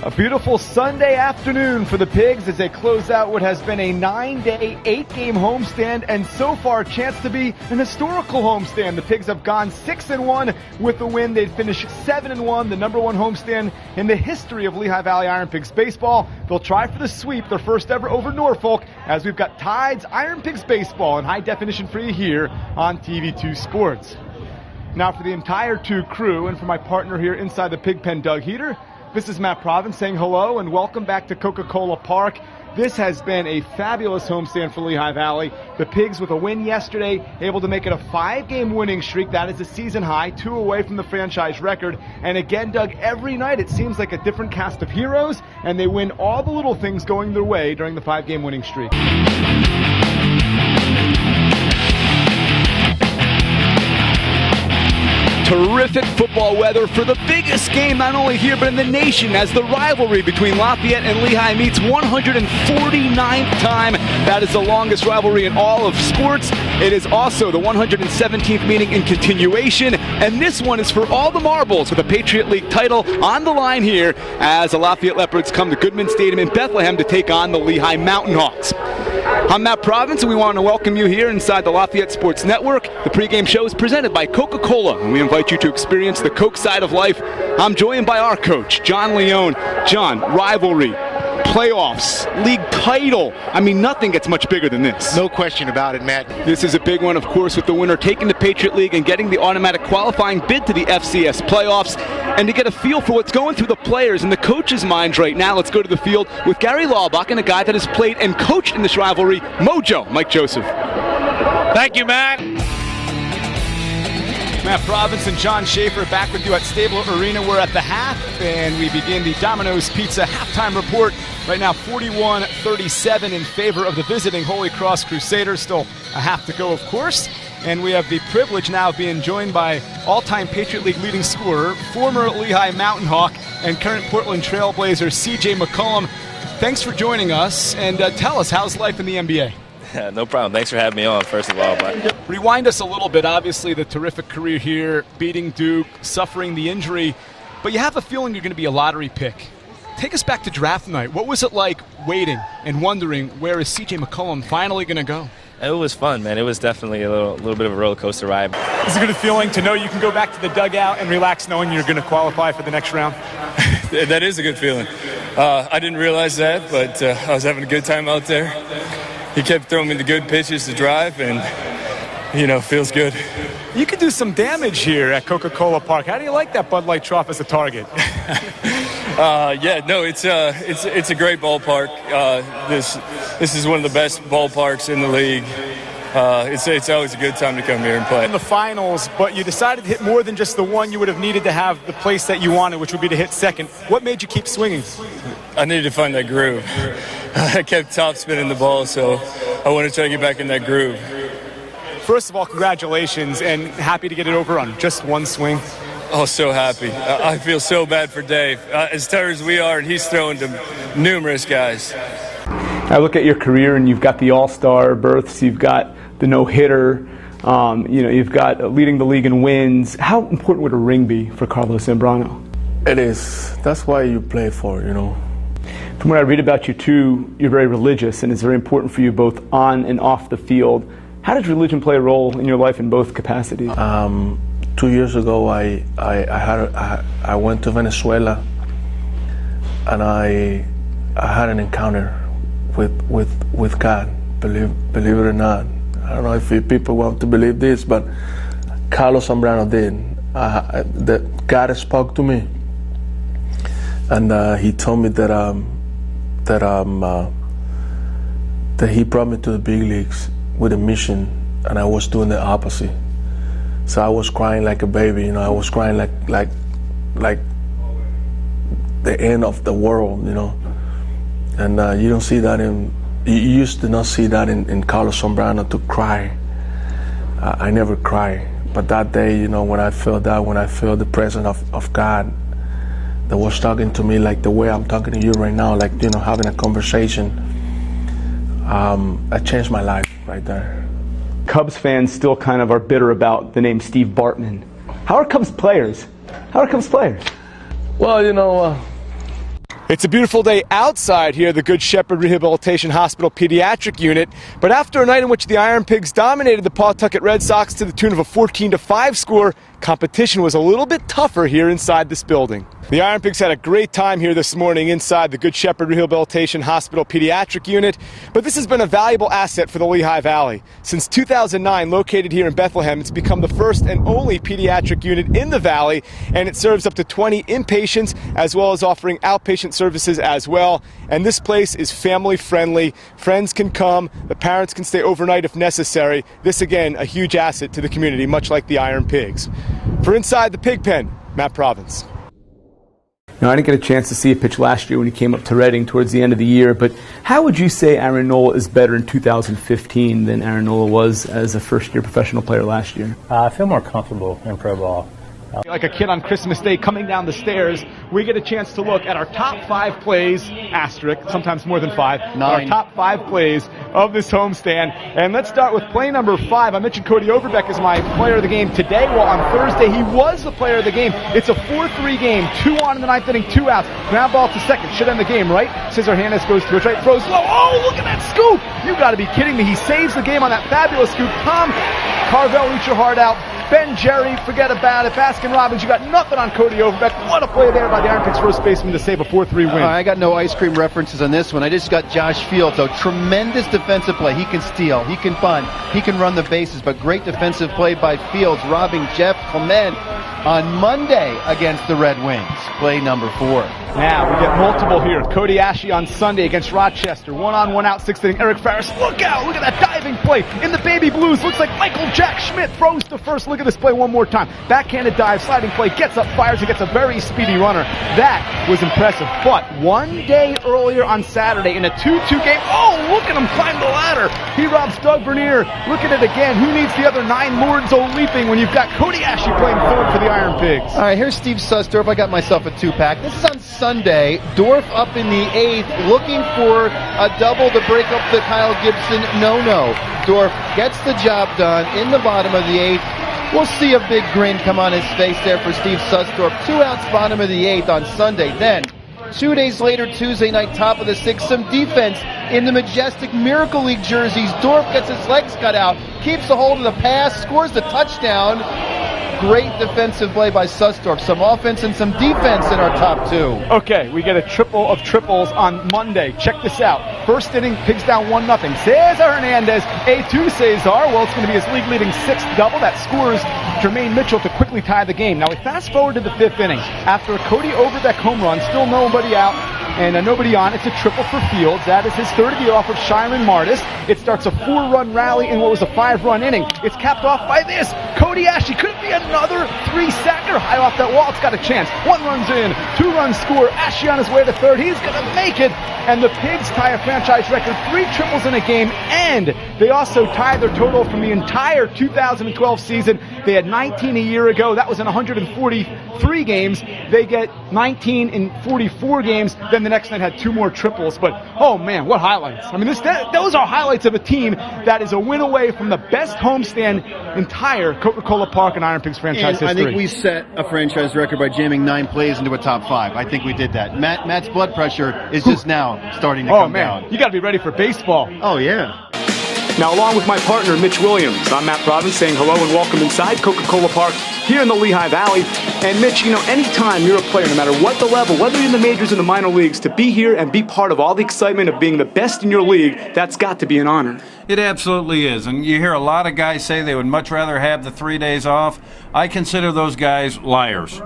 A beautiful Sunday afternoon for the Pigs as they close out what has been a 9-day, 8-game homestand and so far a chance to be an historical homestand. The Pigs have gone 6-1 with the win. They'd finished 7-1, the #1 homestand in the history of Lehigh Valley Iron Pigs baseball. They'll try for the sweep, their first ever over Norfolk, as we've got Tides Iron Pigs baseball in high definition for you here on TV2 Sports. Now for the entire 2 crew and for my partner here inside the Pig Pen, Doug Heater, this is Matt Provence saying hello and welcome back to Coca-Cola Park. This has been a fabulous homestand for Lehigh Valley. The Pigs with a win yesterday, able to make it a 5-game winning streak. That is a season high, 2 away from the franchise record. And again, Doug, every night it seems like a different cast of heroes, and they win all the little things going their way during the 5-game winning streak. Terrific football weather for the biggest game not only here but in the nation as the rivalry between Lafayette and Lehigh meets 149th time. That is the longest rivalry in all of sports. It is also the 117th meeting in continuation, and this one is for all the marbles with a Patriot League title on the line here as the Lafayette Leopards come to Goodman Stadium in Bethlehem to take on the Lehigh Mountain Hawks. I'm Matt Provence, and we want to welcome you here inside the Lafayette Sports Network. The pregame show is presented by Coca-Cola, and we invite you to experience the Coke side of life. I'm joined by our coach, John Leone. John, rivalry, playoffs, league title. I mean, nothing gets much bigger than this. No question about it, Matt. This is a big one, of course, with the winner taking the Patriot League and getting the automatic qualifying bid to the FCS playoffs. And to get a feel for what's going through the players and the coaches' minds right now, let's go to the field with Gary Laubach and a guy that has played and coached in this rivalry, Mojo, Mike Joseph. Thank you, Matt. Matt Provence and John Schaefer back with you at Stable Arena. We're at the half, and we begin the Domino's Pizza halftime report. Right now, 41-37 in favor of the visiting Holy Cross Crusaders. Still a half to go, of course. And we have the privilege now of being joined by all-time Patriot League leading scorer, former Lehigh Mountain Hawk, and current Portland Trailblazer C.J. McCollum. Thanks for joining us, and tell us, how's life in the NBA? Yeah, no problem. Thanks for having me on, first of all. Rewind us a little bit. Obviously, the terrific career here, beating Duke, suffering the injury, but you have a feeling you're going to be a lottery pick. Take us back to draft night. What was it like waiting and wondering where is C.J. McCollum finally going to go? It was fun, man. It was definitely a little bit of a roller coaster ride. Is it a good feeling to know you can go back to the dugout and relax knowing you're going to qualify for the next round? That is a good feeling. I didn't realize that, but I was having a good time out there. He kept throwing me the good pitches to drive, and, feels good. You could do some damage here at Coca-Cola Park. How do you like that Bud Light trough as a target? It's a great ballpark. This is one of the best ballparks in the league. It's always a good time to come here and play. In the finals, but you decided to hit more than just the one. You would have needed to have the place that you wanted, which would be to hit second. What made you keep swinging? I needed to find that groove. I kept top spinning the ball, so I wanted to try to get back in that groove. First of all, congratulations, and happy to get it over on just one swing. Oh, so happy. I feel so bad for Dave. As tired as we are, and he's throwing to numerous guys. I look at your career, and you've got the all-star berths, you've got the no-hitter, you've got leading the league in wins. How important would a ring be for Carlos Zambrano? It is. That's why you play for, From what I read about you, too, you're very religious, and it's very important for you both on and off the field. How does religion play a role in your life in both capacities? 2 years ago, I went to Venezuela, and I had an encounter with God. Believe it or not, I don't know if people want to believe this, but Carlos Zambrano did. That God spoke to me, and he told me that he brought me to the big leagues with a mission, and I was doing the opposite. So I was crying like a baby, I was crying like the end of the world, And you don't see that you used to not see that in Carlos Zambrano, to cry. I never cry, but that day, when I felt the presence of God that was talking to me like the way I'm talking to you right now, like, having a conversation, I changed my life right there. Cubs fans still kind of are bitter about the name Steve Bartman. How are Cubs players? Well, It's a beautiful day outside here at the Good Shepherd Rehabilitation Hospital Pediatric Unit, but after a night in which the Iron Pigs dominated the Pawtucket Red Sox to the tune of a 14-5 score, competition was a little bit tougher here inside this building. The Iron Pigs had a great time here this morning inside the Good Shepherd Rehabilitation Hospital Pediatric Unit, but this has been a valuable asset for the Lehigh Valley. Since 2009, located here in Bethlehem, it's become the first and only pediatric unit in the Valley, and it serves up to 20 inpatients as well as offering outpatient services as well. And this place is family friendly. Friends can come, the parents can stay overnight if necessary. This, again, a huge asset to the community, much like the Iron Pigs. For Inside the Pig Pen, Matt Provence. Now, I didn't get a chance to see a pitch last year when he came up to Reading towards the end of the year, but how would you say Aaron Nola is better in 2015 than Aaron Nola was as a first-year professional player last year? I feel more comfortable in pro ball. Like a kid on Christmas Day coming down the stairs, we get a chance to look at our top 5 plays, asterisk, sometimes more than 5, 9. Our top 5 plays of this homestand. And let's start with play number 5. I mentioned Cody Overbeck as my player of the game today. Well, on Thursday, he was the player of the game. It's a 4-3 game, 2 on in the 9th inning, 2 outs. Ground ball to second, should end the game, right? Cesar Hernandez goes to his right, throws low. Oh, look at that scoop! You got to be kidding me. He saves the game on that fabulous scoop. Tom Carvel, reach your heart out. Ben Jerry, forget about it. Baskin Robbins, you got nothing on Cody Overbeck. What a play there by the Iron Pigs first baseman to save a 4-3 win. I got no ice cream references on this one. I just got Josh Fields, though. Tremendous defensive play. He can steal, he can bunt, he can run the bases, but great defensive play by Fields, robbing Jeff Clement on Monday against the Red Wings. Play number 4. Now, we get multiple here. Cody Ashe on Sunday against Rochester. 1-on, 1-out, 6th inning. Eric Farris, look out! Look at that diving play in the baby blues. Looks like Michael Jack Schmidt throws to first. Look at this play one more time. Backhanded dive, sliding play, gets up, fires, and gets a very speedy runner. That was impressive. But one day earlier on Saturday in a 2-2 game, oh, look at him climb the ladder. He robs Doug Bernier. Look at it again. Who needs the other 9 Lords leaping when you've got Cody Ashe playing third for the Iron Pigs? All right, here's Steve Susdorf. I got myself a 2-pack. This is on Sunday. Dorf up in the 8th, looking for a double to break up the Kyle Gibson no-no. Dorf gets the job done in the bottom of the 8th. We'll see a big grin come on his face there for Steve Susdorf. 2 outs, bottom of the 8th on Sunday. Then, 2 days later, Tuesday night, top of the 6th, some defense in the majestic Miracle League jerseys. Dorf gets his legs cut out, keeps a hold of the pass, scores the touchdown. Great defensive play by Susdorf. Some offense and some defense in our top 2. Okay, we get a triple of triples on Monday. Check this out. First inning, Pigs down 1-0. Cesar Hernandez, A2 Cesar. Well, it's going to be his league-leading 6th double. That scores Jermaine Mitchell to quickly tie the game. Now, we fast forward to the 5th inning. After a Cody Overbeck home run, still nobody out and nobody on. It's a triple for Fields. That is his 3rd of the year off of Shiren Martis. It starts a 4-run rally in what was a 5-run inning. It's capped off by this. Cody Ashe. Could it be another 3-sacker high off that wall? It's got a chance. 1 run's in, 2 runs score. Ashe on his way to 3rd. He's going to make it. And the Pigs tie a franchise record, 3 triples in a game. And they also tie their total from the entire 2012 season. They had 19 a year ago. That was in 143 games. They get 19 in 44 games. Then the next night had 2 more triples. But, oh man, what highlights. I mean, those are highlights of a team that is a win away from the best homestand entire Coca-Cola Park and Iron Pigs franchise history. I think we set a franchise record by jamming 9 plays into a top 5. I think we did that. Matt's blood pressure is just now starting to come down. You got to be ready for baseball. Oh, yeah. Now, along with my partner, Mitch Williams, I'm Matt Provence saying hello and welcome inside Coca-Cola Park here in the Lehigh Valley. And Mitch, you know, anytime you're a player, no matter what the level, whether you're in the majors or the minor leagues, to be here and be part of all the excitement of being the best in your league, that's got to be an honor. It absolutely is. And you hear a lot of guys say they would much rather have the 3 days off. I consider those guys liars.